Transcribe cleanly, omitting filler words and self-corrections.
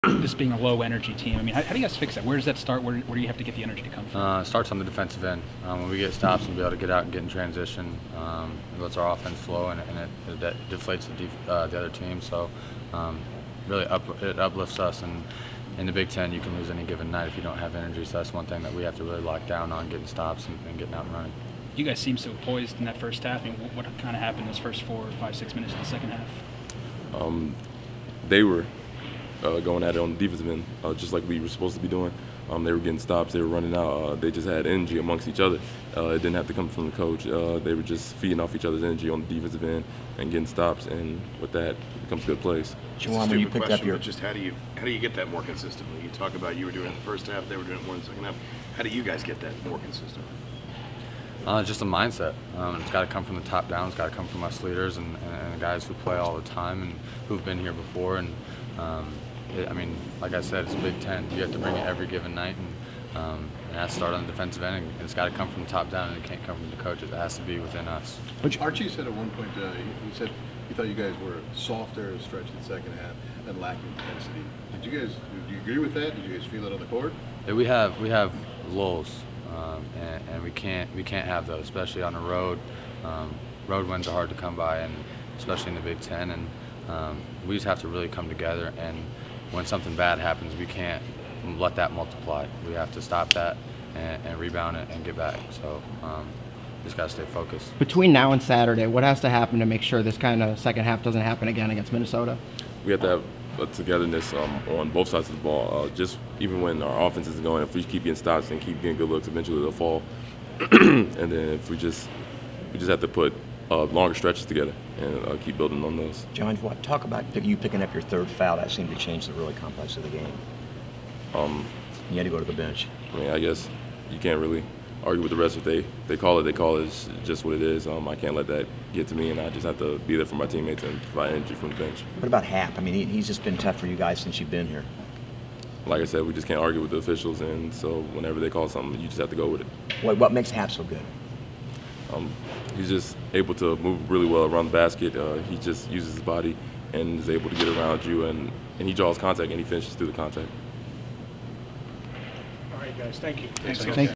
this being a low-energy team. I mean, how do you guys fix that? Where does that start? Where do you have to get the energy to come from? It starts on the defensive end. When we get stops and be able to get out and get in transition, it lets our offense flow, and it deflates the other team. So really it uplifts us. And in the Big Ten, you can lose any given night if you don't have energy. So that's one thing that we have to really lock down on, getting stops and getting out and running. You guys seem so poised in that first half. I mean, what kind of happened in those first 4, 5, 6 minutes of the second half? They were going at it on the defensive end, just like we were supposed to be doing. They were getting stops, they were running out. They just had energy amongst each other. It didn't have to come from the coach. They were just feeding off each other's energy on the defensive end and getting stops, and with that, it becomes good plays. Juwan, when you picked up your just how do you get that more consistently? You talk about you were doing it in the first half, they were doing it more in the second half. How do you guys get that more consistent? Just a mindset. It's got to come from the top down. It's got to come from us leaders and the guys who play all the time and who've been here before. And I mean, like I said, it's Big Ten. You have to bring it every given night, and it has to start on the defensive end. And it's got to come from the top down, and it can't come from the coaches. It has to be within us. Archie said at one point, he said he thought you guys were softer stretch in the second half and lacking intensity. Do you agree with that? Did you guys feel it on the court? Yeah, we have lulls. And we can't have those, especially on the road. Road wins are hard to come by, and especially in the Big Ten. And we just have to really come together. And when something bad happens, we can't let that multiply. We have to stop that and rebound it and get back. So just got to stay focused. Between now and Saturday, what has to happen to make sure this kind of second half doesn't happen again against Minnesota? We have to have a togetherness on both sides of the ball. Just even when our offense isn't going, if we keep getting stops and keep getting good looks, eventually they'll fall. And then if we just have to put longer stretches together and keep building on those. John, talk about you picking up your third foul. That seemed to change the really complex of the game. You had to go to the bench. I mean, I guess you can't really argue with the rest. If they call it, they call it. It's just what it is. I can't let that get to me, and I just have to be there for my teammates and provide energy from the bench. What about Happ? I mean, he's just been tough for you guys since you've been here. Like I said, we just can't argue with the officials, and so whenever they call something, you just have to go with it. What makes Happ so good? He's just able to move really well around the basket. He just uses his body and is able to get around you, and he draws contact and he finishes through the contact. All right, guys. Thank you. Thanks. Thank you.